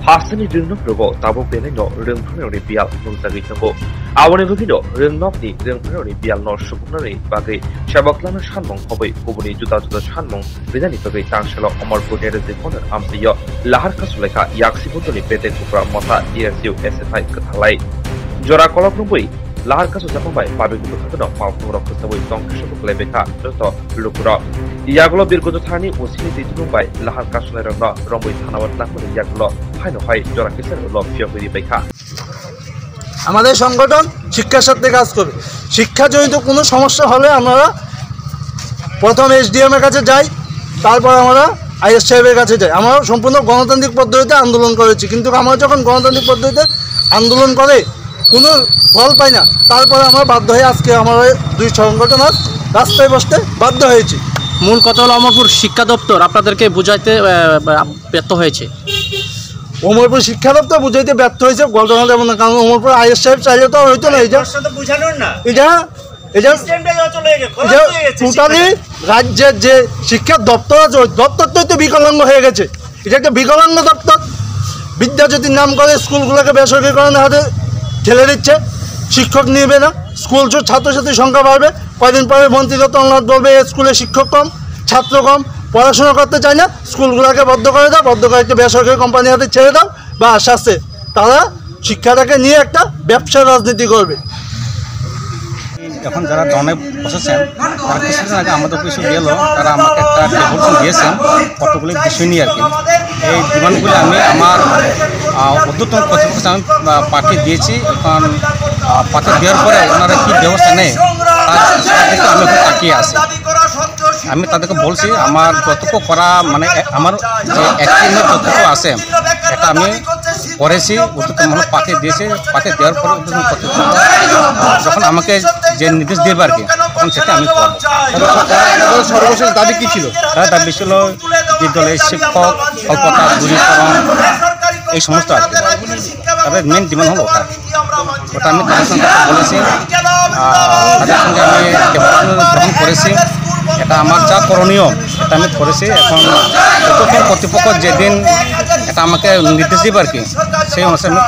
Hasani ringnok rogo tabo benino ringphunoni bial nungsagi tango. Awani bugino ringnokni ringphunoni bial no shubunari bagai shabaklana shanmong hobai kubuni juda shanmong bidani bagai tangshalo amarpur nerezi konar ampriyo lahar kasuleka yaksibotoni pete kupra mata ESU SFI kathalai. Jora kolokrumbui lahar kasu japambai pabiku thakno malpura kusabui tongkashabuk lebeka joto lukura. Yagulo birgojo thani usini ditunumbai lahar kasunarangno rombui thanawat nakmani yagulo হাইনো হাই জরা কিসের লক্ষ্য হয়ে দেখা আমাদের সংগঠন শিক্ষার সাথে কাজ করবে। শিক্ষাজনিত কোনো সমস্যা হলে আমরা প্রথম এসডিএম এর কাছে যাই, তারপর আমরা আইএস সাহেবের কাছে যাই। আমরা সম্পূর্ণ গণতান্ত্রিক পদ্ধতিতে আন্দোলন করেছি, কিন্তু আমরা যখন গণতান্ত্রিক পদ্ধতিতে আন্দোলন করে কোনো ফল পাই না, তারপরে আমরা বাধ্য হয়ে আজকে আমাদের দুই সংগঠন রাস্তায় বসতে বাধ্য হয়েছি। মূল কথা হলো অমরপুর শিক্ষা দপ্তর আপনাদেরকে বুঝাইতে ব্যর্থ হয়েছে। অমরপুর শিক্ষা দপ্তর বুঝাইতে ব্যর্থ হয়েছে ঘটনা তেমন না, কারণ অমরপুর আইএস সাহেব চাইলে তো হইতো না। টোটালি রাজ্যের যে শিক্ষা দপ্তর আছে ওই দপ্তরটাই তো বিকলাঙ্গ হয়ে গেছে। এটা একটা বিকলাঙ্গ দপ্তর। বিদ্যাজ্যোতির নাম করে স্কুলগুলোকে বেসরকারিকরণের হাতে ঠেলে দিচ্ছে। শিক্ষক নিবে না, স্কুল ছাত্রছাত্রীর সংখ্যা বাড়বে। কয়দিন পরে মন্ত্রী রতনলাল বলবে স্কুলে শিক্ষক কম, ছাত্র কম, পড়াশোনা করতে চায় না, স্কুলগুলোকে বদ্ধ করে দাও, বদ্ধ করে একটা বেসরকারি কোম্পানির হাতে ছেড়ে দাও, বা আস্তে তারা শিক্ষাটাকে নিয়ে একটা ব্যবসার রাজনীতি করবে। এখন যারা দনে বসেছেন তারা কিছুদিন আগে আমাদের অফিসে গেল, তারা আমাকে একটা ডেভোশন দিয়েছেন কতগুলি বিষয় নিয়ে আর কি। এই ডিমান্ডগুলি আমি আমার ঊর্ধ্বতন কর্তৃপক্ষকে আমি পাঠিয়ে দিয়েছি। এখন পাঠিয়ে দেওয়ার পরে ওনারা কী ব্যবস্থা নেয় তার দিকে আমি এখন তাকিয়ে আছি। আমি তাদেরকে বলছি আমার যতটুকু করা মানে আমার যে অ্যাক্টিভের যতটুকু আছে এটা আমি করেছি, ঊর্ধ্বতন মানে পাঠিয়ে দিয়েছি। পাঠিয়ে দেওয়ার পরে ঊর্ধ্বতন কর্তৃপক্ষ যখন আমাকে যে নির্দেশ দেবে আর কি তখন সেটা আমি করবো। সর্বশেষ দাবি কী ছিল? তার দাবি ছিল বিদ্যালয়ের শিক্ষক স্বল্পতা দূরীকরণ এই সমস্ত আর কি। তাদের মেন ডিমান্ড হলো ওটা আমি তাদের সঙ্গে বলেছি, তাদের সঙ্গে আমি গ্রহণ করেছি। এটা আমার যা করণীয় এটা আমি করেছি। এখন যতক্ষণ কর্তৃপক্ষ যেদিন এটা আমাকে নির্দেশ দেবে আর কি সেই অনুসারে আমি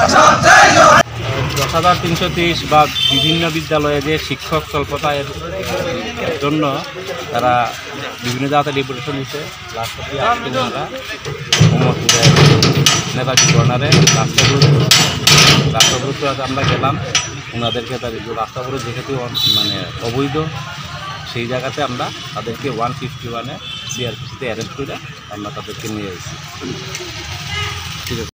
10,330 বা বিভিন্ন বিদ্যালয়ে যে শিক্ষক স্বল্পতার জন্য তারা বিভিন্ন জায়গাতে ডেপুটেশন দিচ্ছে। রাষ্ট্রপতি আজকে আমরা অমরপুরের নেতাজি কর্নারে রাষ্ট্রপুরতে আমরা গেলাম। ওনাদেরকে তাদের রাস্তাপুরে যেহেতু মানে অবৈধ সেই জায়গাতে আমরা তাদেরকে 151-এ সিআরপিসিতে অ্যারেস্ট করে আমরা তাদেরকে নিয়ে এসেছি। ঠিক আছে।